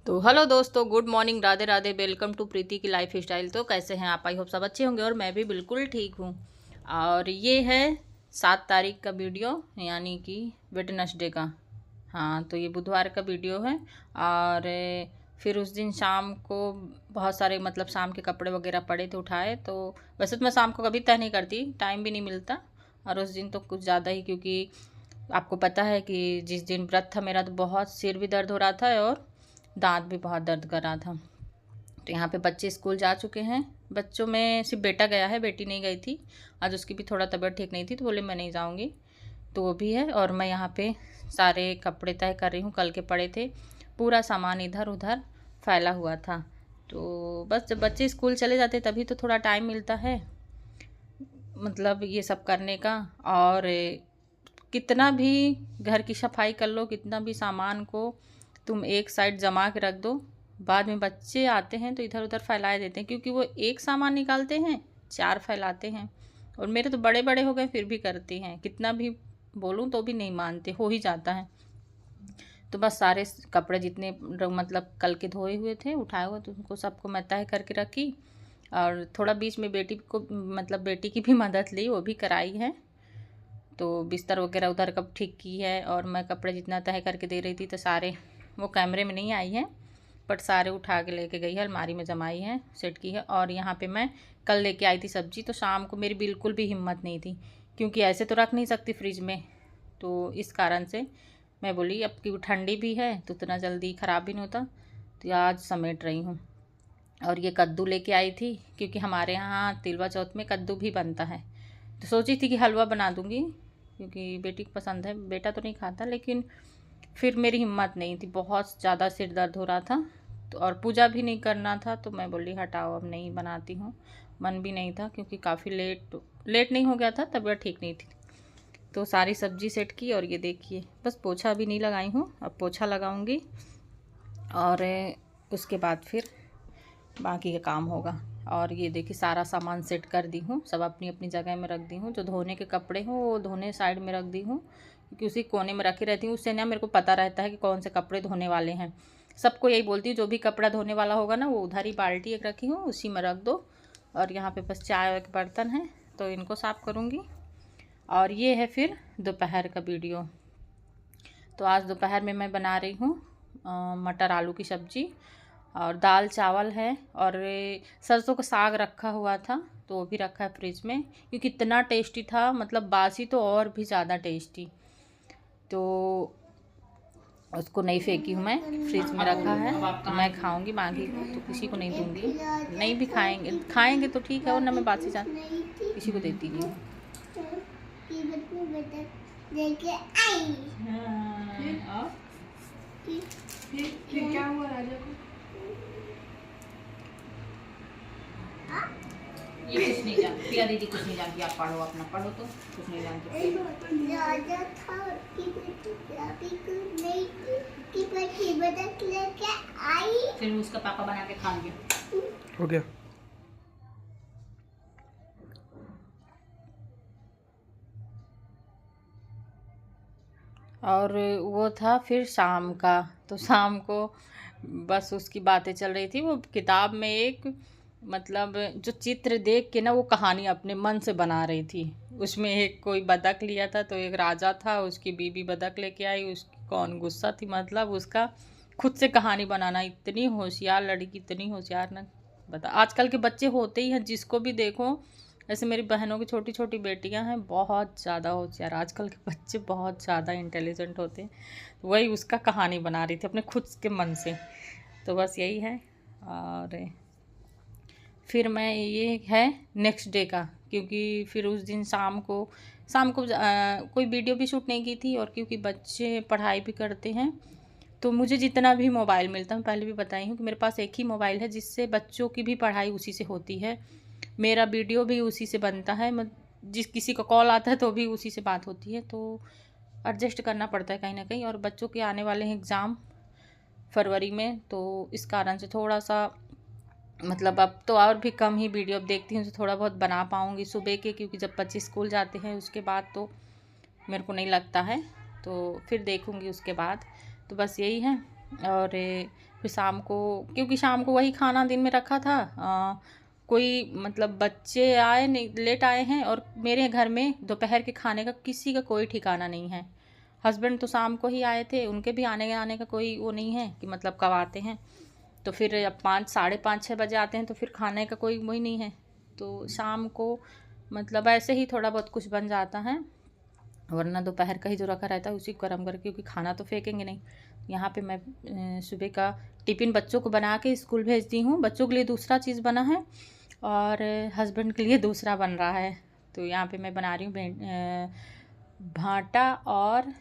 तो हेलो दोस्तों, good morning, Radhe Radhe. Welcome to Preeti की लाइफ स्टाइल। तो कैसे हैं आप? आई होप सब अच्छे होंगे और मैं भी बिल्कुल ठीक हूँ। और ये है 7 तारीख का वीडियो, यानी कि वेडनेसडे का। हाँ, तो ये बुधवार का वीडियो है। और फिर उस दिन शाम को बहुत सारे शाम के कपड़े वगैरह पड़े थे, उठाए। तो वैसे तो मैं शाम को कभी तय नहीं करती, टाइम भी नहीं मिलता। और उस दिन तो कुछ ज़्यादा ही, क्योंकि आपको पता है कि जिस दिन व्रत था मेरा, तो बहुत सिर भी दर्द हो रहा था और दांत भी बहुत दर्द कर रहा था। तो यहाँ पे बच्चे स्कूल जा चुके हैं। बच्चों में सिर्फ बेटा गया है, बेटी नहीं गई थी। आज उसकी भी थोड़ा तबीयत ठीक नहीं थी, तो बोले मैं नहीं जाऊँगी। तो वो भी है। और मैं यहाँ पे सारे कपड़े तय कर रही हूँ, कल के पड़े थे। पूरा सामान इधर उधर फैला हुआ था। तो बस जब बच्चे स्कूल चले जाते तभी तो थोड़ा टाइम मिलता है, ये सब करने का। और कितना भी घर की सफाई कर लो, कितना भी सामान को तुम एक साइड जमा के रख दो, बाद में बच्चे आते हैं तो इधर उधर फैलाए देते हैं, क्योंकि वो एक सामान निकालते हैं, 4 फैलाते हैं। और मेरे तो बड़े बड़े हो गए फिर भी करते हैं, कितना भी बोलूँ तो भी नहीं मानते, हो ही जाता है। तो बस सारे कपड़े जितने कल के धोए हुए थे, उठाए हुए, तो उनको सबको मैं तय करके रखी। और थोड़ा बीच में बेटी को बेटी की भी मदद ली, वो भी कराई है। तो बिस्तर वगैरह उधर कब ठीक की है। और मैं कपड़े जितना तय करके दे रही थी, तो सारे वो कैमरे में नहीं आई है, बट सारे उठा के लेके गई है, अलमारी में जमाई है, सेट की है। और यहाँ पे मैं कल लेके आई थी सब्ज़ी, तो शाम को मेरी बिल्कुल भी हिम्मत नहीं थी, क्योंकि ऐसे तो रख नहीं सकती फ्रिज में। तो इस कारण से मैं बोली, अब की ठंडी भी है तो इतना जल्दी ख़राब भी नहीं होता, तो आज समेट रही हूँ। और ये कद्दू लेके आई थी, क्योंकि हमारे यहाँ तिलवा चौथ में कद्दू भी बनता है। तो सोची थी कि हलवा बना दूँगी, क्योंकि बेटी को पसंद है, बेटा तो नहीं खाता। लेकिन फिर मेरी हिम्मत नहीं थी, बहुत ज़्यादा सिर दर्द हो रहा था। तो और पूजा भी नहीं करना था, तो मैं बोली हटाओ, अब नहीं बनाती हूँ। मन भी नहीं था, क्योंकि काफ़ी लेट नहीं हो गया था, तबीयत ठीक नहीं थी। तो सारी सब्जी सेट की। और ये देखिए, बस पोछा भी नहीं लगाई हूँ, अब पोछा लगाऊंगी। और उसके बाद फिर बाकी का काम होगा। और ये देखिए, सारा सामान सेट कर दी हूँ, सब अपनी अपनी जगह में रख दी हूँ। जो धोने के कपड़े हों वो धोने साइड में रख दी हूँ, क्योंकि उसी कोने में रखी रहती हूँ। उससे ना मेरे को पता रहता है कि कौन से कपड़े धोने वाले हैं। सबको यही बोलती हूँ, जो भी कपड़ा धोने वाला होगा ना, वो उधर ही बाल्टी एक रखी हूँ, उसी में रख दो। और यहाँ पे बस चाय के बर्तन हैं, तो इनको साफ़ करूँगी। और ये है फिर दोपहर का वीडियो। तो आज दोपहर में मैं बना रही हूँ मटर आलू की सब्ज़ी, और दाल चावल है। और सरसों का साग रखा हुआ था, तो वो भी रखा है फ्रिज में, क्योंकि इतना टेस्टी था, बासी तो और भी ज़्यादा टेस्टी। तो उसको नहीं फेंकी हूँ मैं, फ्रिज में रखा है, तो मैं खाऊंगी, बाकी तो किसी को नहीं दूंगी। नहीं भी खाएंगे तो ठीक है, और ना मैं बासी किसी को देती नहीं हूँ। हाँ, फिर क्या हुआ राजा को? ये कुछ नहीं जानती, प्रिया दीदी कुछ नहीं जानती। आप पढ़ो, अपना पढ़ो, तो कुछ नहीं जानती। राजा था कि बदक लेके आई, फिर उसका पापा बना के खा लिया, हो गया। और वो था फिर शाम का। तो शाम को बस उसकी बातें चल रही थी। वो किताब में एक जो चित्र देख के ना, वो कहानी अपने मन से बना रही थी। उसमें एक कोई बतख लिया था, तो एक राजा था, उसकी बीबी बतख लेके आई, उसकी कौन गुस्सा थी, उसका खुद से कहानी बनाना। इतनी होशियार लड़की, इतनी होशियार ना, बता। आजकल के बच्चे होते ही हैं, जिसको भी देखो। ऐसे मेरी बहनों की छोटी छोटी बेटियां हैं, बहुत ज़्यादा होशियार। आजकल के बच्चे बहुत ज़्यादा इंटेलिजेंट होते हैं। वही उसका कहानी बना रही थी अपने खुद के मन से। तो बस यही है। और फिर मैं, ये है नेक्स्ट डे का, क्योंकि फिर उस दिन शाम को कोई वीडियो भी शूट नहीं की थी। और क्योंकि बच्चे पढ़ाई भी करते हैं, तो मुझे जितना भी मोबाइल मिलता है, मैं पहले भी बताई हूँ कि मेरे पास एक ही मोबाइल है, जिससे बच्चों की भी पढ़ाई उसी से होती है, मेरा वीडियो भी उसी से बनता है। जिस किसी का कॉल आता है तो भी उसी से बात होती है। तो एडजस्ट करना पड़ता है कहीं ना कहीं। और बच्चों के आने वाले हैं एग्ज़ाम फरवरी में, तो इस कारण से थोड़ा सा अब तो और भी कम ही वीडियो अब देखती हूँ, तो थोड़ा बहुत बना पाऊँगी सुबह के, क्योंकि जब बच्चे स्कूल जाते हैं उसके बाद तो मेरे को नहीं लगता है। तो फिर देखूँगी उसके बाद। तो बस यही है। और फिर शाम को, क्योंकि शाम को वही खाना दिन में रखा था, कोई मतलब बच्चे आए नहीं, लेट आए हैं, और मेरे घर में दोपहर के खाने का किसी का कोई ठिकाना नहीं है। हस्बैंड तो शाम को ही आए थे, उनके भी आने का कोई वो नहीं है कि मतलब कब आते हैं। तो फिर अब 5, साढ़े 5, 6 बजे आते हैं, तो फिर खाने का कोई वही नहीं है। तो शाम को मतलब ऐसे ही थोड़ा बहुत कुछ बन जाता है, वरना दोपहर का ही जो रखा रहता है उसी को गर्म करके, क्योंकि खाना तो फेंकेंगे नहीं। यहाँ पे मैं सुबह का टिफ़िन बच्चों को बना के स्कूल भेजती हूँ। बच्चों के लिए दूसरा चीज़ बना है और हस्बैंड के लिए दूसरा बन रहा है। तो यहाँ पे मैं बना रही हूँ भाटा और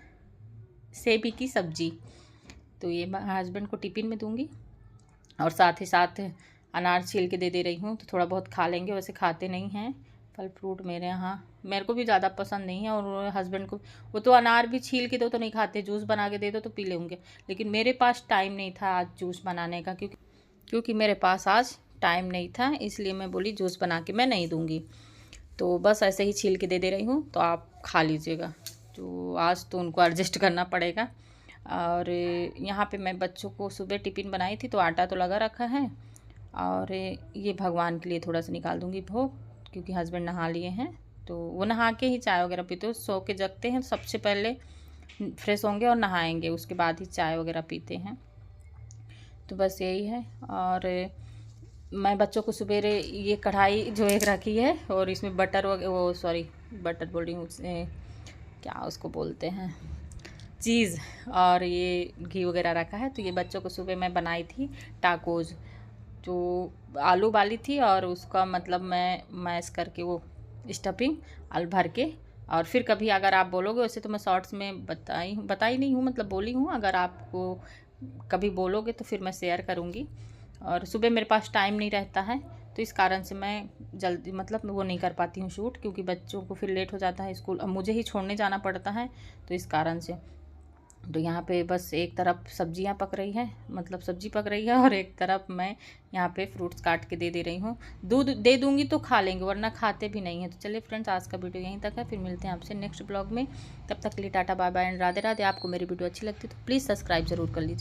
सेबी की सब्ज़ी। तो ये हस्बैंड को टिफ़िन में दूँगी, और साथ ही साथ अनार छील के दे रही हूँ, तो थोड़ा बहुत खा लेंगे। वैसे खाते नहीं हैं फल फ्रूट मेरे यहाँ, मेरे को भी ज़्यादा पसंद नहीं है, और हस्बैंड को वो तो अनार भी छील के दो तो नहीं खाते, जूस बना के दे दो तो पी लेंगे। लेकिन मेरे पास टाइम नहीं था आज जूस बनाने का, क्योंकि मेरे पास आज टाइम नहीं था, इसलिए मैं बोली जूस बना के मैं नहीं दूँगी। तो बस ऐसे ही छील के दे रही हूँ, तो आप खा लीजिएगा। तो आज तो उनको एडजस्ट करना पड़ेगा। और यहाँ पे मैं बच्चों को सुबह टिफ़िन बनाई थी, तो आटा तो लगा रखा है, और ये भगवान के लिए थोड़ा सा निकाल दूँगी भोग, क्योंकि हस्बैंड नहा लिए हैं। तो वो नहा के ही चाय वगैरह पीते हो, सो के जगते हैं सबसे पहले फ्रेश होंगे और नहाएंगे, उसके बाद ही चाय वगैरह पीते हैं। तो बस यही है। और मैं बच्चों को सवेरे ये कढ़ाई जो एक रखी है, और इसमें बटर वो सॉरी बटर बोल रही हूँ, क्या उसको बोलते हैं, चीज़, और ये घी वगैरह रखा है। तो ये बच्चों को सुबह मैं बनाई थी टाकोज, जो आलू वाली थी, और उसका मतलब मैं मैश करके वो स्टफिंग आलू भर के। और फिर कभी अगर आप बोलोगे, वैसे तो मैं शॉर्ट्स में बताई नहीं हूँ, मतलब बोली हूँ, अगर आपको कभी बोलोगे तो फिर मैं शेयर करूँगी। और सुबह मेरे पास टाइम नहीं रहता है, तो इस कारण से मैं जल्दी मतलब वो नहीं कर पाती हूँ शूट, क्योंकि बच्चों को फिर लेट हो जाता है स्कूल, अब मुझे ही छोड़ने जाना पड़ता है, तो इस कारण से। तो यहाँ पे बस एक तरफ सब्जियाँ पक रही है, मतलब सब्जी पक रही है, और एक तरफ मैं यहाँ पे फ्रूट्स काट के दे रही हूँ। दूध दे दूँगी तो खा लेंगे, वरना खाते भी नहीं है। तो चलिए फ्रेंड्स, आज का वीडियो यहीं तक है, फिर मिलते हैं आपसे नेक्स्ट ब्लॉग में। तब तक के लिए tata bye bye and Radhe Radhe. आपको मेरी वीडियो अच्छी लगती है तो प्लीज़ सब्सक्राइब ज़रूर कर लीजिए।